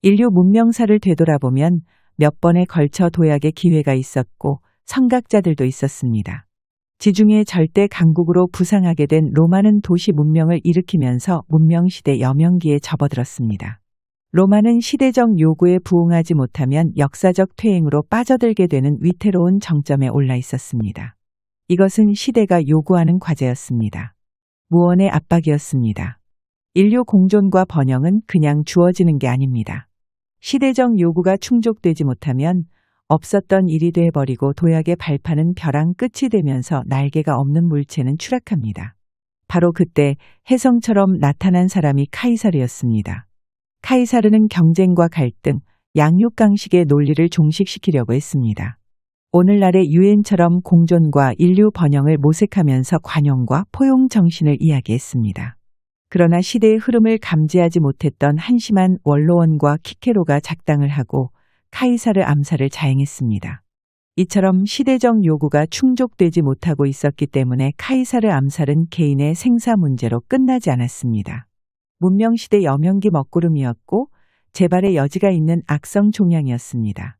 인류 문명사를 되돌아보면 몇 번에 걸쳐 도약의 기회가 있었고 선각자들도 있었습니다. 지중해 절대 강국으로 부상하게 된 로마는 도시 문명을 일으키면서 문명시대 여명기에 접어들었습니다. 로마는 시대적 요구에 부응하지 못하면 역사적 퇴행으로 빠져들게 되는 위태로운 정점에 올라 있었습니다. 이것은 시대가 요구하는 과제였습니다. 무언의 압박이었습니다. 인류 공존과 번영은 그냥 주어지는 게 아닙니다. 시대적 요구가 충족되지 못하면 없었던 일이 돼버리고 도약의 발판은 벼랑 끝이 되면서 날개가 없는 물체는 추락합니다. 바로 그때 혜성처럼 나타난 사람이 카이사르였습니다. 카이사르는 경쟁과 갈등, 양육강식의 논리를 종식시키려고 했습니다. 오늘날의 유엔처럼 공존과 인류 번영을 모색하면서 관용과 포용 정신을 이야기했습니다. 그러나 시대의 흐름을 감지하지 못했던 한심한 원로원과 키케로가 작당을 하고 카이사르 암살을 자행했습니다. 이처럼 시대적 요구가 충족되지 못하고 있었기 때문에 카이사르 암살은 개인의 생사 문제로 끝나지 않았습니다. 문명시대 여명기 먹구름이었고 재발의 여지가 있는 악성 종양이었습니다.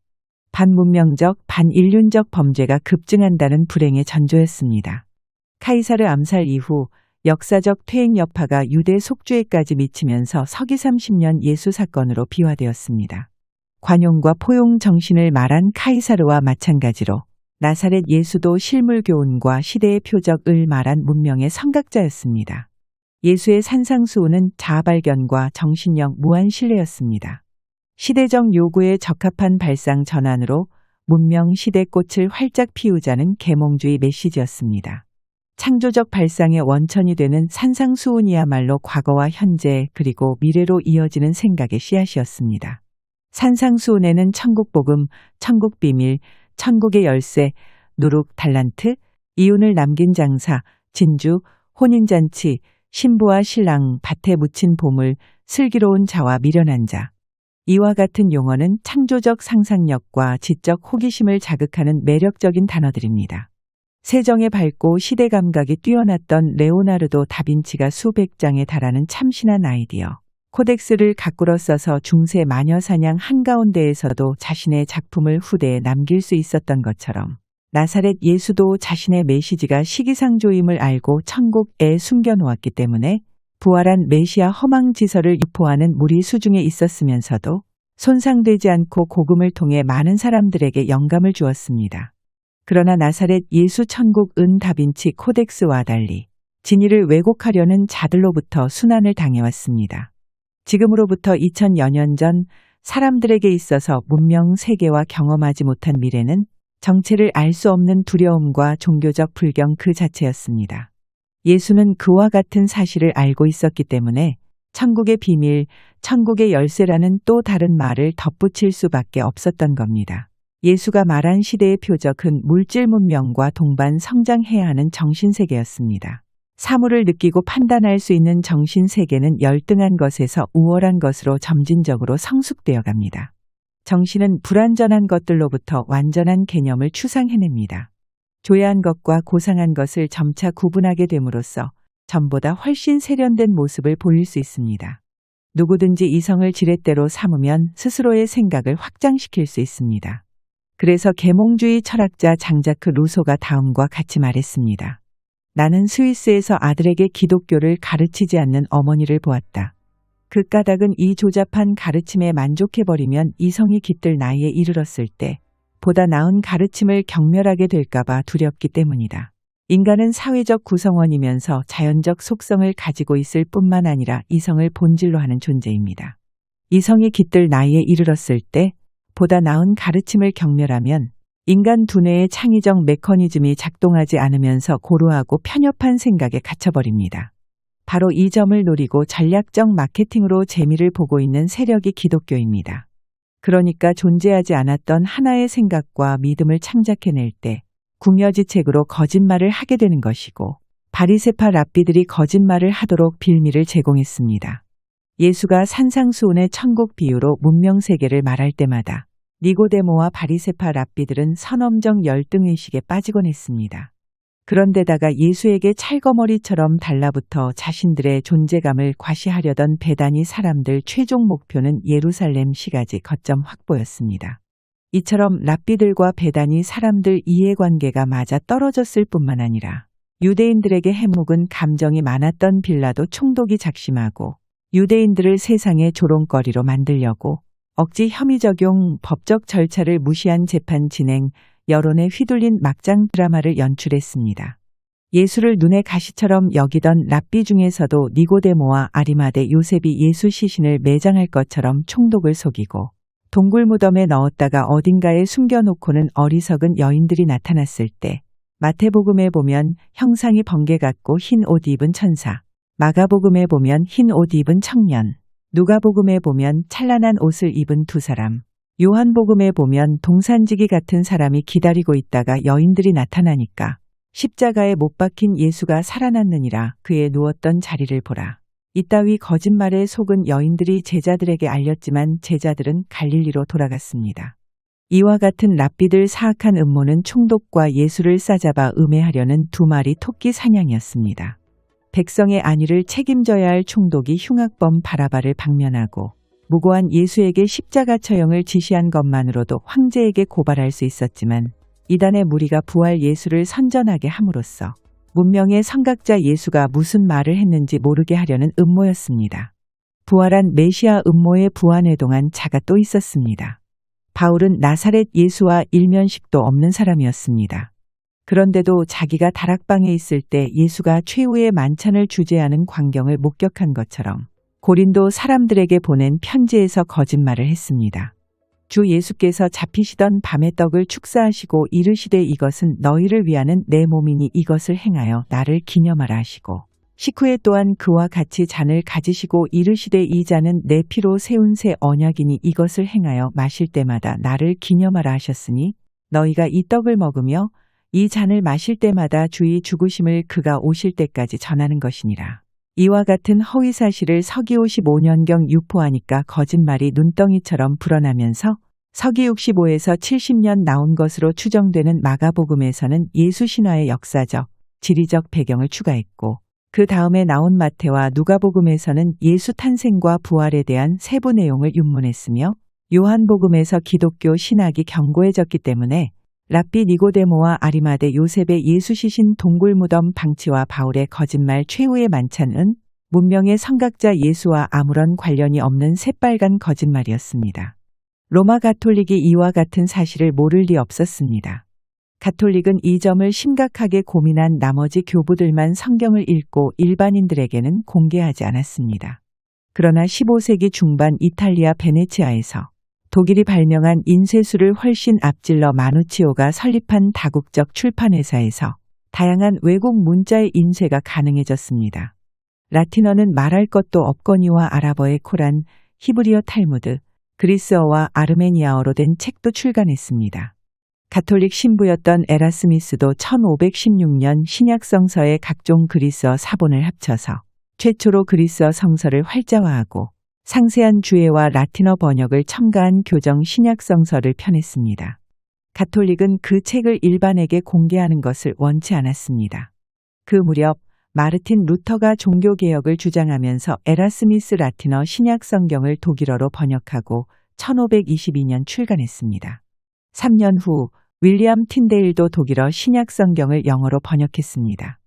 반문명적, 반인륜적 범죄가 급증한다는 불행의 전조였습니다. 카이사르 암살 이후 역사적 퇴행 여파가 유대 속죄에까지 미치면서 서기 30년 예수 사건으로 비화되었습니다. 관용과 포용 정신을 말한 카이사르와 마찬가지로 나사렛 예수도 실물 교훈과 시대의 표적을 말한 문명의 선각자였습니다. 예수의 산상수훈은 자아발견과 정신력 무한신뢰였습니다. 시대적 요구에 적합한 발상 전환으로 문명 시대 꽃을 활짝 피우자는 계몽주의 메시지였습니다. 창조적 발상의 원천이 되는 산상수훈이야말로 과거와 현재 그리고 미래로 이어지는 생각의 씨앗이었습니다. 산상수훈에는 천국복음, 천국비밀, 천국의 열쇠, 누룩, 달란트, 이윤을 남긴 장사, 진주, 혼인잔치, 신부와 신랑, 밭에 묻힌 보물, 슬기로운 자와 미련한 자. 이와 같은 용어는 창조적 상상력과 지적 호기심을 자극하는 매력적인 단어들입니다. 세정에 밝고 시대 감각이 뛰어났던 레오나르도 다빈치가 수백 장에 달하는 참신한 아이디어. 코덱스를 가꾸러 써서 중세 마녀 사냥 한가운데에서도 자신의 작품을 후대에 남길 수 있었던 것처럼 나사렛 예수도 자신의 메시지가 시기상조임을 알고 천국에 숨겨놓았기 때문에 부활한 메시아 허망지서를 유포하는 무리 수중에 있었으면서도 손상되지 않고 복음을 통해 많은 사람들에게 영감을 주었습니다. 그러나 나사렛 예수 천국 은 다빈치 코덱스와 달리 진리를 왜곡하려는 자들로부터 순환을 당해왔습니다. 지금으로부터 2000여 년 전 사람들에게 있어서 문명 세계와 경험하지 못한 미래는 정체를 알 수 없는 두려움과 종교적 불경 그 자체였습니다. 예수는 그와 같은 사실을 알고 있었기 때문에 천국의 비밀, 천국의 열쇠라는 또 다른 말을 덧붙일 수밖에 없었던 겁니다. 예수가 말한 시대의 표적은 물질 문명과 동반 성장해야 하는 정신세계였습니다. 사물을 느끼고 판단할 수 있는 정신세계는 열등한 것에서 우월한 것으로 점진적으로 성숙되어 갑니다. 정신은 불완전한 것들로부터 완전한 개념을 추상해냅니다. 조야한 것과 고상한 것을 점차 구분하게 됨으로써 전보다 훨씬 세련된 모습을 보일 수 있습니다. 누구든지 이성을 지렛대로 삼으면 스스로의 생각을 확장시킬 수 있습니다. 그래서 계몽주의 철학자 장자크 루소가 다음과 같이 말했습니다. 나는 스위스에서 아들에게 기독교를 가르치지 않는 어머니를 보았다. 그 까닭은 이 조잡한 가르침에 만족해버리면 이성이 깃들 나이에 이르렀을 때 보다 나은 가르침을 경멸하게 될까봐 두렵기 때문이다. 인간은 사회적 구성원이면서 자연적 속성을 가지고 있을 뿐만 아니라 이성을 본질로 하는 존재입니다. 이성이 깃들 나이에 이르렀을 때 보다 나은 가르침을 경멸하면 인간 두뇌의 창의적 메커니즘이 작동하지 않으면서 고루하고 편협한 생각에 갇혀버립니다. 바로 이 점을 노리고 전략적 마케팅으로 재미를 보고 있는 세력이 기독교입니다. 그러니까 존재하지 않았던 하나의 생각과 믿음을 창작해낼 때 궁여지책으로 거짓말을 하게 되는 것이고 바리새파 랍비들이 거짓말을 하도록 빌미를 제공했습니다. 예수가 산상수훈의 천국 비유로 문명세계를 말할 때마다 니고데모와 바리새파 랍비들은 선엄적 열등의식에 빠지곤 했습니다. 그런데다가 예수에게 찰거머리처럼 달라붙어 자신들의 존재감을 과시하려던 베다니 사람들 최종 목표는 예루살렘 시가지 거점 확보였습니다. 이처럼 랍비들과 베다니 사람들 이해관계가 맞아 떨어졌을 뿐만 아니라 유대인들에게 해묵은 감정이 많았던 빌라도 총독이 작심하고 유대인들을 세상의 조롱거리로 만들려고 억지 혐의 적용, 법적 절차를 무시한 재판 진행, 여론에 휘둘린 막장 드라마를 연출했습니다. 예수를 눈의 가시처럼 여기던 랍비 중에서도 니고데모와 아리마대 요셉이 예수 시신을 매장할 것처럼 총독을 속이고 동굴 무덤에 넣었다가 어딘가에 숨겨놓고는 어리석은 여인들이 나타났을 때 마태복음에 보면 형상이 번개 같고 흰 옷 입은 천사, 마가복음에 보면 흰 옷 입은 청년, 누가복음에 보면 찬란한 옷을 입은 두 사람, 요한복음에 보면 동산지기 같은 사람이 기다리고 있다가 여인들이 나타나니까 십자가에 못 박힌 예수가 살아났느니라 그의 누웠던 자리를 보라. 이따위 거짓말에 속은 여인들이 제자들에게 알렸지만 제자들은 갈릴리로 돌아갔습니다. 이와 같은 랍비들 사악한 음모는 총독과 예수를 싸잡아 음해하려는 두 마리 토끼 사냥이었습니다. 백성의 안위를 책임져야 할 총독이 흉악범 바라바를 방면하고 무고한 예수에게 십자가 처형을 지시한 것만으로도 황제에게 고발할 수 있었지만 이단의 무리가 부활 예수를 선전하게 함으로써 문명의 선각자 예수가 무슨 말을 했는지 모르게 하려는 음모였습니다. 부활한 메시아 음모의 부안에 동안 자가 또 있었습니다. 바울은 나사렛 예수와 일면식도 없는 사람이었습니다. 그런데도 자기가 다락방에 있을 때 예수가 최후의 만찬을 주재하는 광경을 목격한 것처럼 고린도 사람들에게 보낸 편지에서 거짓말을 했습니다. 주 예수께서 잡히시던 밤에 떡을 축사하시고 이르시되 이것은 너희를 위하는 내 몸이니 이것을 행하여 나를 기념하라 하시고 식후에 또한 그와 같이 잔을 가지시고 이르시되 이 잔은 내 피로 세운 새 언약이니 이것을 행하여 마실 때마다 나를 기념하라 하셨으니 너희가 이 떡을 먹으며 이 잔을 마실 때마다 주의 죽으심을 그가 오실 때까지 전하는 것이니라. 이와 같은 허위 사실을 서기 55년경 유포하니까 거짓말이 눈덩이처럼 불어나면서 서기 65에서 70년 나온 것으로 추정되는 마가복음에서는 예수 신화의 역사적, 지리적 배경을 추가했고 그 다음에 나온 마태와 누가복음에서는 예수 탄생과 부활에 대한 세부 내용을 윤문했으며 요한복음에서 기독교 신학이 견고해졌기 때문에 랍비 니고데모와 아리마대 요셉의 예수 시신 동굴 무덤 방치와 바울의 거짓말 최후의 만찬은 문명의 선각자 예수와 아무런 관련이 없는 새빨간 거짓말이었습니다. 로마 가톨릭이 이와 같은 사실을 모를 리 없었습니다. 가톨릭은 이 점을 심각하게 고민한 나머지 교부들만 성경을 읽고 일반인들에게는 공개하지 않았습니다. 그러나 15세기 중반 이탈리아 베네치아에서 독일이 발명한 인쇄술을 훨씬 앞질러 마누치오가 설립한 다국적 출판회사에서 다양한 외국 문자의 인쇄가 가능해졌습니다. 라틴어는 말할 것도 없거니와 아랍어의 코란, 히브리어 탈무드, 그리스어와 아르메니아어로 된 책도 출간했습니다. 가톨릭 신부였던 에라스미스도 1516년 신약 성서의 각종 그리스어 사본을 합쳐서 최초로 그리스어 성서를 활자화하고 상세한 주해와 라틴어 번역을 첨가한 교정 신약 성서를 펴냈습니다. 가톨릭은 그 책을 일반에게 공개하는 것을 원치 않았습니다. 그 무렵 마르틴 루터가 종교개혁을 주장하면서 에라스미스 라틴어 신약 성경을 독일어로 번역하고 1522년 출간했습니다. 3년 후 윌리엄 틴데일도 독일어 신약 성경을 영어로 번역했습니다.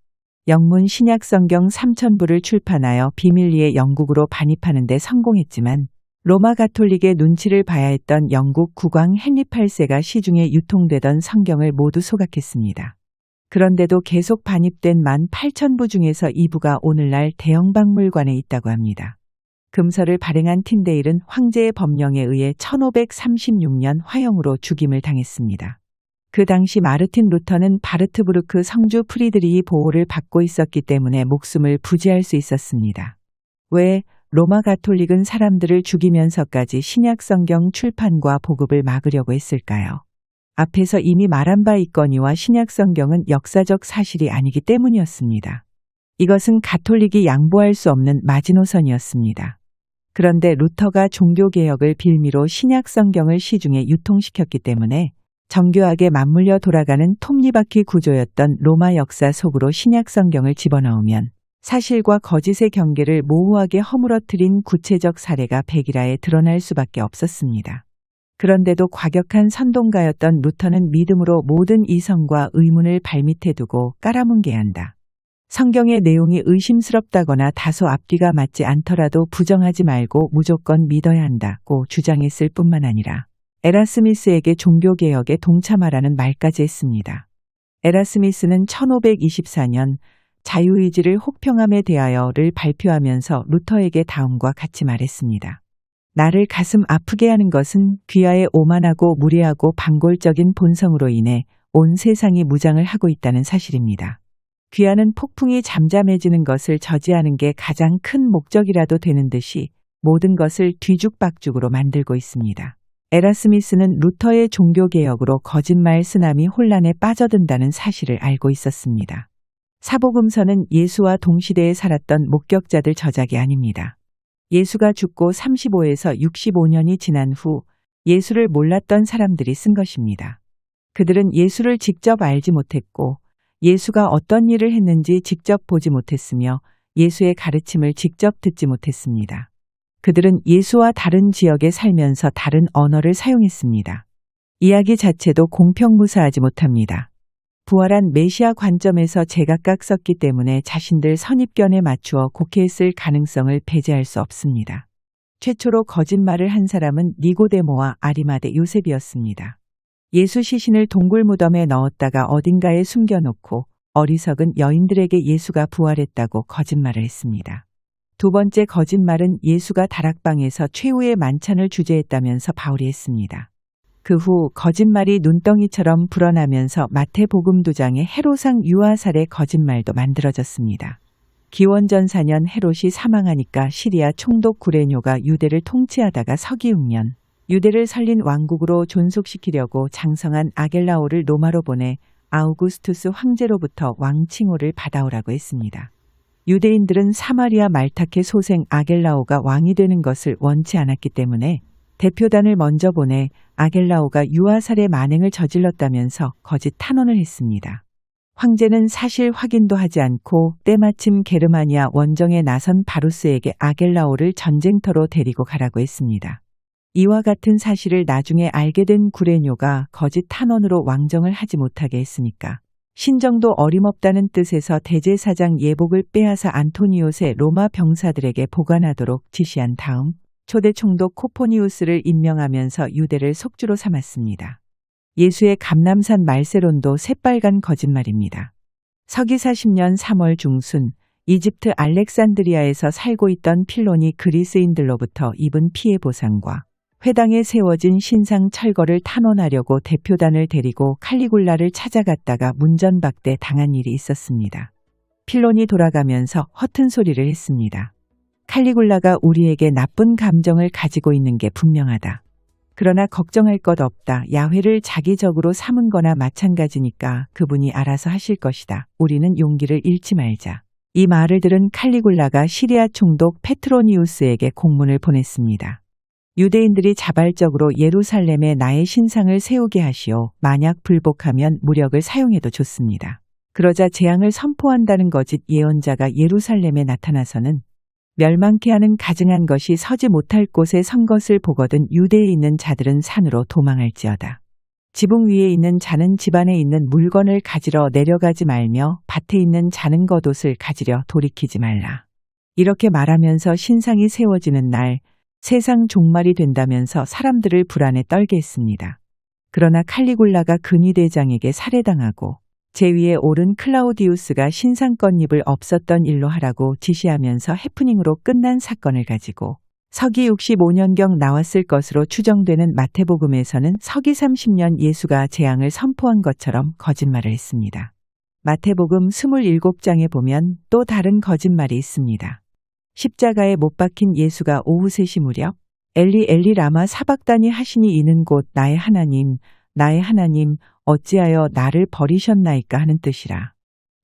영문 신약 성경 3000부를 출판하여 비밀리에 영국으로 반입하는 데 성공했지만 로마 가톨릭의 눈치를 봐야 했던 영국 국왕 헨리 8세가 시중에 유통되던 성경을 모두 소각했습니다. 그런데도 계속 반입된 18,000부 중에서 2부가 오늘날 대형 박물관에 있다고 합니다. 금서를 발행한 틴데일은 황제의 법령에 의해 1536년 화형으로 죽임을 당했습니다. 그 당시 마르틴 루터는 바르트부르크 성주 프리드리히 보호를 받고 있었기 때문에 목숨을 부지할 수 있었습니다. 왜 로마 가톨릭은 사람들을 죽이면서까지 신약 성경 출판과 보급을 막으려고 했을까요? 앞에서 이미 말한 바 있거니와 신약 성경은 역사적 사실이 아니기 때문이었습니다. 이것은 가톨릭이 양보할 수 없는 마지노선이었습니다. 그런데 루터가 종교개혁을 빌미로 신약 성경을 시중에 유통시켰기 때문에 정교하게 맞물려 돌아가는 톱니바퀴 구조였던 로마 역사 속으로 신약 성경을 집어넣으면 사실과 거짓의 경계를 모호하게 허물어뜨린 구체적 사례가 백일하에 드러날 수밖에 없었습니다. 그런데도 과격한 선동가였던 루터는 믿음으로 모든 이성과 의문을 발밑에 두고 깔아뭉개야 한다. 성경의 내용이 의심스럽다거나 다소 앞뒤가 맞지 않더라도 부정하지 말고 무조건 믿어야 한다고 주장했을 뿐만 아니라 에라스미스에게 종교개혁에 동참하라는 말까지 했습니다. 에라스미스는 1524년 자유의지를 혹평함에 대하여를 발표하면서 루터에게 다음과 같이 말했습니다. 나를 가슴 아프게 하는 것은 귀하의 오만하고 무례하고 반골적인 본성으로 인해 온 세상이 무장을 하고 있다는 사실입니다. 귀하는 폭풍이 잠잠해지는 것을 저지하는 게 가장 큰 목적이라도 되는 듯이 모든 것을 뒤죽박죽으로 만들고 있습니다. 에라스미스는 루터의 종교개혁으로 거짓말 쓰나미 혼란에 빠져든다는 사실을 알고 있었습니다. 사복음서는 예수와 동시대에 살았던 목격자들 저작이 아닙니다. 예수가 죽고 35에서 65년이 지난 후 예수를 몰랐던 사람들이 쓴 것입니다. 그들은 예수를 직접 알지 못했고 예수가 어떤 일을 했는지 직접 보지 못했으며 예수의 가르침을 직접 듣지 못했습니다. 그들은 예수와 다른 지역에 살면서 다른 언어를 사용했습니다. 이야기 자체도 공평무사하지 못합니다. 부활한 메시아 관점에서 제각각 썼기 때문에 자신들 선입견에 맞추어 곡해했을 가능성을 배제할 수 없습니다. 최초로 거짓말을 한 사람은 니고데모와 아리마대 요셉이었습니다. 예수 시신을 동굴 무덤에 넣었다가 어딘가에 숨겨놓고 어리석은 여인들에게 예수가 부활했다고 거짓말을 했습니다. 두 번째 거짓말은 예수가 다락방에서 최후의 만찬을 주재했다면서 바울이 했습니다. 그 후 거짓말이 눈덩이처럼 불어나면서 마태복음 2장의 헤롯상 유아 살해 거짓말도 만들어졌습니다. 기원전 4년 헤롯이 사망하니까 시리아 총독 구레뇨가 유대를 통치하다가 서기 6년 유대를 살린 왕국으로 존속시키려고 장성한 아겔라오를 로마로 보내 아우구스투스 황제로부터 왕 칭호를 받아오라고 했습니다. 유대인들은 사마리아 말타케 소생 아겔라오가 왕이 되는 것을 원치 않았기 때문에 대표단을 먼저 보내 아겔라오가 유아살해 만행을 저질렀다면서 거짓 탄원을 했습니다. 황제는 사실 확인도 하지 않고 때마침 게르마니아 원정에 나선 바루스에게 아겔라오를 전쟁터로 데리고 가라고 했습니다. 이와 같은 사실을 나중에 알게 된 구레뇨가 거짓 탄원으로 왕정을 하지 못하게 했으니까 신정도 어림없다는 뜻에서 대제사장 예복을 빼앗아 안토니오스의 로마 병사들에게 보관하도록 지시한 다음 초대 총독 코포니우스를 임명하면서 유대를 속주로 삼았습니다. 예수의 감람산 말세론도 새빨간 거짓말입니다. 서기 40년 3월 중순 이집트 알렉산드리아에서 살고 있던 필론이 그리스인들로부터 입은 피해 보상과 회당에 세워진 신상 철거를 탄원하려고 대표단을 데리고 칼리굴라를 찾아갔다가 문전박대 당한 일이 있었습니다. 필론이 돌아가면서 허튼 소리를 했습니다. 칼리굴라가 우리에게 나쁜 감정을 가지고 있는 게 분명하다. 그러나 걱정할 것 없다. 야훼를 자기적으로 삼은 거나 마찬가지니까 그분이 알아서 하실 것이다. 우리는 용기를 잃지 말자. 이 말을 들은 칼리굴라가 시리아 총독 페트로니우스에게 공문을 보냈습니다. 유대인들이 자발적으로 예루살렘에 나의 신상을 세우게 하시오. 만약 불복하면 무력을 사용해도 좋습니다. 그러자 재앙을 선포한다는 거짓 예언자가 예루살렘에 나타나서는 멸망케 하는 가증한 것이 서지 못할 곳에 선 것을 보거든 유대에 있는 자들은 산으로 도망할지어다. 지붕 위에 있는 자는 집안에 있는 물건을 가지러 내려가지 말며 밭에 있는 자는 겉옷을 가지려 돌이키지 말라. 이렇게 말하면서 신상이 세워지는 날 세상 종말이 된다면서 사람들을 불안에 떨게 했습니다. 그러나 칼리굴라가 근위대장에게 살해당하고 제위에 오른 클라우디우스가 신상 깻잎을 없었던 일로 하라고 지시하면서 해프닝으로 끝난 사건을 가지고 서기 65년경 나왔을 것으로 추정되는 마태복음에서는 서기 30년 예수가 재앙을 선포한 것처럼 거짓말을 했습니다. 마태복음 27장에 보면 또 다른 거짓말이 있습니다. 십자가에 못 박힌 예수가 오후 3시 무렵 엘리 엘리 라마 사박다니 하시니 이는 곧 나의 하나님 어찌하여 나를 버리셨나이까 하는 뜻이라.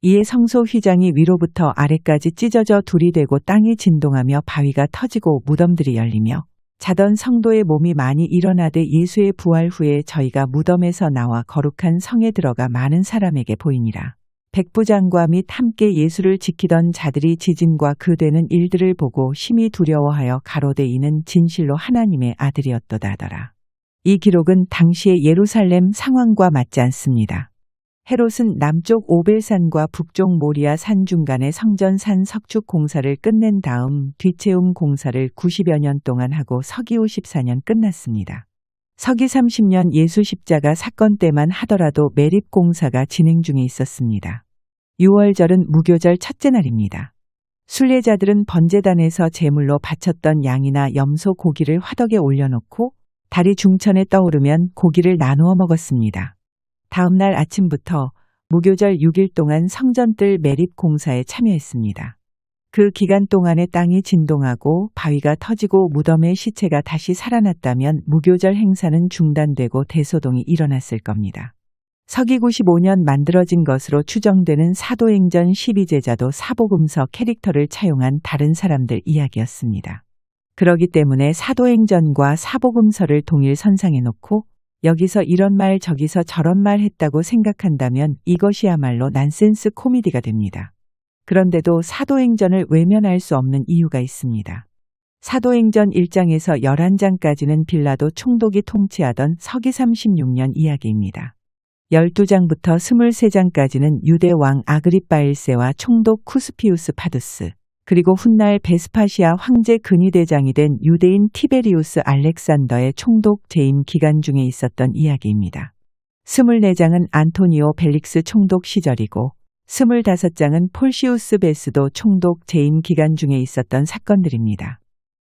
이에 성소 휘장이 위로부터 아래까지 찢어져 둘이 되고 땅이 진동하며 바위가 터지고 무덤들이 열리며 자던 성도의 몸이 많이 일어나되 예수의 부활 후에 저희가 무덤에서 나와 거룩한 성에 들어가 많은 사람에게 보이니라. 백부장과 및 함께 예수를 지키던 자들이 지진과 그 되는 일들을 보고 심히 두려워하여 가로되 이는 진실로 하나님의 아들이었도다 하더라. 이 기록은 당시의 예루살렘 상황과 맞지 않습니다. 헤롯은 남쪽 오벨산과 북쪽 모리아 산 중간에 성전산 석축 공사를 끝낸 다음 뒤채움 공사를 90여 년 동안 하고 서기 54년 끝났습니다. 서기 30년 예수 십자가 사건 때만 하더라도 매립 공사가 진행 중에 있었습니다. 6월절은 무교절 첫째 날입니다. 순례자들은 번제단에서 제물로 바쳤던 양이나 염소 고기를 화덕에 올려놓고 달이 중천에 떠오르면 고기를 나누어 먹었습니다. 다음 날 아침부터 무교절 6일 동안 성전뜰 매립 공사에 참여했습니다. 그 기간 동안에 땅이 진동하고 바위가 터지고 무덤의 시체가 다시 살아났다면 무교절 행사는 중단되고 대소동이 일어났을 겁니다. 서기 95년 만들어진 것으로 추정되는 사도행전 12제자도 사복음서 캐릭터를 차용한 다른 사람들 이야기였습니다. 그러기 때문에 사도행전과 사복음서를 동일 선상에 놓고 여기서 이런 말 저기서 저런 말 했다고 생각한다면 이것이야말로 난센스 코미디가 됩니다. 그런데도 사도행전을 외면할 수 없는 이유가 있습니다. 사도행전 1장에서 11장까지는 빌라도 총독이 통치하던 서기 36년 이야기입니다. 12장부터 23장까지는 유대 왕 아그리빠 1세와 총독 쿠스피우스 파두스, 그리고 훗날 베스파시아 황제 근위대장이 된 유대인 티베리우스 알렉산더의 총독 재임 기간 중에 있었던 이야기입니다. 24장은 안토니오 벨릭스 총독 시절이고 25장은 폴시우스 베스도 총독 재임 기간 중에 있었던 사건들입니다.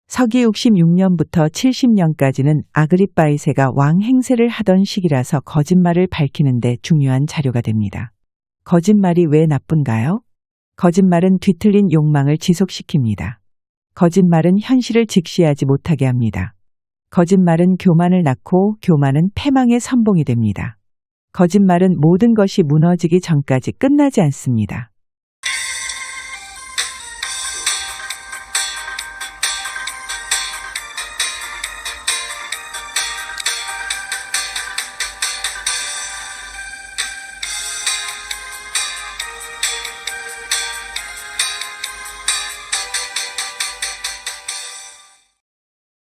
서기 66년부터 70년까지는 아그리빠 2세가 왕 행세를 하던 시기라서 거짓말을 밝히는 데 중요한 자료가 됩니다. 거짓말이 왜 나쁜가요? 거짓말은 뒤틀린 욕망을 지속시킵니다. 거짓말은 현실을 직시하지 못하게 합니다. 거짓말은 교만을 낳고 교만은 패망의 선봉이 됩니다. 거짓말은 모든 것이 무너지기 전까지 끝나지 않습니다.